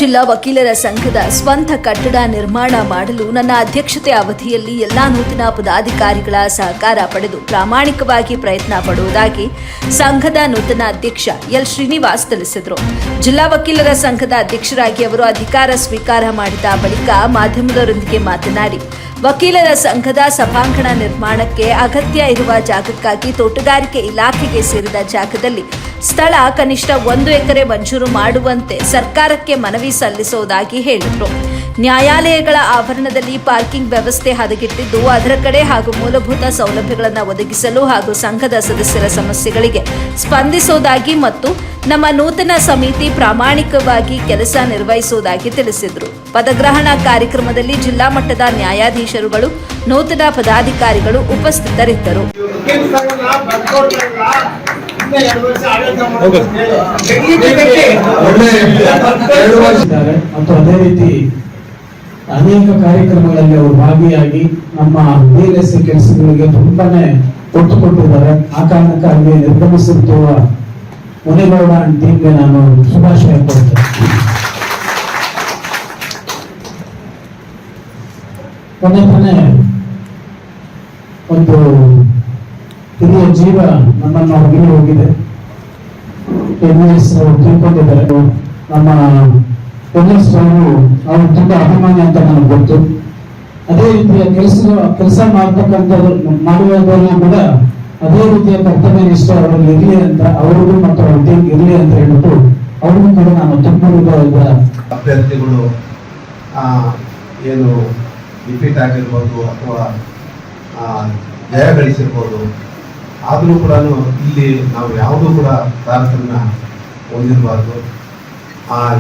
ಜಿಲ್ಲಾ ವಕೀಲರ ಸಂಘದ ಸ್ವಂತ ಕಟ್ಟಡ ನಿರ್ಮಾಣ ಮಾಡಲು ನನ್ನ ಅಧ್ಯಕ್ಷತೆ ಅವಧಿಯಲ್ಲಿ ಎಲ್ಲಾ ನೂತನ ಪದಾಧಿಕಾರಿಗಳ ಸಹಕಾರ ಪಡೆದು ಪ್ರಾಮಾಣಿಕವಾಗಿ ಪ್ರಯತ್ನ ಪಡುವುದಾಗಿ ಸಂಘದ ನೂತನ ಅಧ್ಯಕ್ಷ ಎಲ್ ಶ್ರೀನಿವಾಸ್ ತಿಳಿಸಿದರು. ಜಿಲ್ಲಾ ವಕೀಲರ ಸಂಘದ ಅಧ್ಯಕ್ಷರಾಗಿ ಅವರು ಅಧಿಕಾರ ಸ್ವೀಕಾರ ಮಾಡಿದ ಬಳಿಕ ಮಾಧ್ಯಮದವರೊಂದಿಗೆ ಮಾತನಾಡಿ, ವಕೀಲರ ಸಂಘದ ಸಭಾಂಗಣ ನಿರ್ಮಾಣಕ್ಕೆ ಅಗತ್ಯ ಇರುವ ಜಾಗಕ್ಕಾಗಿ ತೋಟಗಾರಿಕೆ ಇಲಾಖೆಗೆ ಸೇರಿದ ಜಾಗದಲ್ಲಿ ಸ್ಥಳ ಕನಿಷ್ಠ 1 ಎಕರೆ ಮಂಜೂರು ಮಾಡುವಂತೆ ಸರ್ಕಾರಕ್ಕೆ ಮನವಿ ಸಲ್ಲಿಸುವುದಾಗಿ ಹೇಳಿದರು. ನ್ಯಾಯಾಲಯಗಳ ಆವರಣದಲ್ಲಿ ಪಾರ್ಕಿಂಗ್ ವ್ಯವಸ್ಥೆ ಹದಗೆಟ್ಟಿದ್ದು, ಅದರ ಕಡೆ ಹಾಗೂ ಮೂಲಭೂತ ಸೌಲಭ್ಯಗಳನ್ನು ಒದಗಿಸಲು ಹಾಗೂ ಸಂಘದ ಸದಸ್ಯರ ಸಮಸ್ಯೆಗಳಿಗೆ ಸ್ಪಂದಿಸುವುದಾಗಿ ಮತ್ತು ನಮ್ಮ ನೂತನ ಸಮಿತಿ ಪ್ರಾಮಾಣಿಕವಾಗಿ ಕೆಲಸ ನಿರ್ವಹಿಸುವುದಾಗಿ ತಿಳಿಸಿದರು. ಪದಗ್ರಹಣ ಕಾರ್ಯಕ್ರಮದಲ್ಲಿ ಜಿಲ್ಲಾ ಮಟ್ಟದ ನ್ಯಾಯಾಧೀಶರುಗಳು, ನೂತನ ಪದಾಧಿಕಾರಿಗಳು ಉಪಸ್ಥಿತರಿದ್ದರು. ಮತ್ತು ಅದೇ ರೀತಿ ಅನೇಕ ಕಾರ್ಯಕ್ರಮಗಳಲ್ಲಿ ಅವರು ಭಾಗಿಯಾಗಿ ನಮ್ಮ DLSA ಕೆಲಸಗಳಿಗೆ ತುಂಬಾನೇ ಒತ್ತು ಕೊಟ್ಟಿದ್ದಾರೆ. ಆ ಕಾರಣಕ್ಕಾಗಿ ನಿರ್ಗಮಿಸುತ್ತಿರುವ ಮುನಿಗೌಡ ಟೀಮ್ಗೆ ನಾನು ಶುಭಾಶಯ ಕೊಡ್ತೇನೆ. ಕೊನೆ ಒಂದು ಹಿರಿಯ ಜೀವ ನಮ್ಮನ್ನು ಹೊರಗೆ ಹೋಗಿದೆ. ತಿಳ್ಕೊಂಡಿದ್ದಾರೆ. ನಮ್ಮ ಅವರು ತುಂಬಾ ಅಭಿಮಾನಿ ಅಂತ ನನಗೆ ಗೊತ್ತು. ಅದೇ ರೀತಿಯ ಕೆಲಸ ಮಾಡುವುದರಲ್ಲೂ ಕೂಡ ಅದೇ ರೀತಿಯ ಕರ್ತವ್ಯ ನಿಷ್ಠ ಅವರಲ್ಲಿ ಇರಲಿ ಅಂತ, ಅವರಿಗೂ ಮತ್ತು ಅವರ ಟೀಮ್ ಇರಲಿ ಅಂತ ಹೇಳ್ಬಿಟ್ಟು ಅವ್ರಿಗೂ ಕೂಡ ನಾನು ತುಂಬ ಅಭ್ಯರ್ಥಿಗಳು ಏನು ಡಿಫೀಟ್ ಆಗಿರ್ಬೋದು ಅಥವಾ ಜಯ ಗಳಿಸಿರ್ಬೋದು, ಆದರೂ ಕೂಡ ಇಲ್ಲಿ ನಾವು ಯಾವುದೂ ಕೂಡ ತಾರತಮ್ಯ ಹೊಂದಿರಬಾರ್ದು.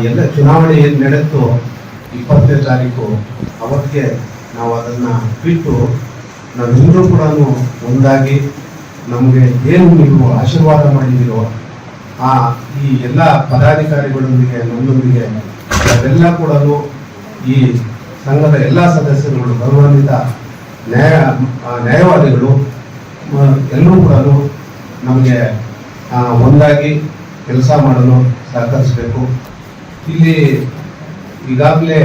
ಎಲ್ಲ ಚುನಾವಣೆ ಏನು ನಡೆಯಿತು 20ನೇ ತಾರೀಕು ಅವತ್ತಿಗೆ ನಾವು ಅದನ್ನು ಬಿಟ್ಟು ನಾವೆಲ್ಲರೂ ಕೂಡ ಒಂದಾಗಿ ನಮಗೆ ಏನು ನೀವು ಆಶೀರ್ವಾದ ಮಾಡಿದಿರೋ ಈ ಎಲ್ಲ ಪದಾಧಿಕಾರಿಗಳೊಂದಿಗೆ ನನ್ನೊಂದಿಗೆ ಅವೆಲ್ಲ ಕೂಡ ಈ ಸಂಘದ ಎಲ್ಲ ಸದಸ್ಯರುಗಳು, ಗೌರವಾನ್ವಿತ ನ್ಯಾಯವಾದಿಗಳು ಎಲ್ಲರೂ ಕೂಡ ನಮಗೆ ಒಂದಾಗಿ ಕೆಲಸ ಮಾಡಲು ಸಹಕರಿಸಬೇಕು. ಇಲ್ಲಿ ಈಗಾಗಲೇ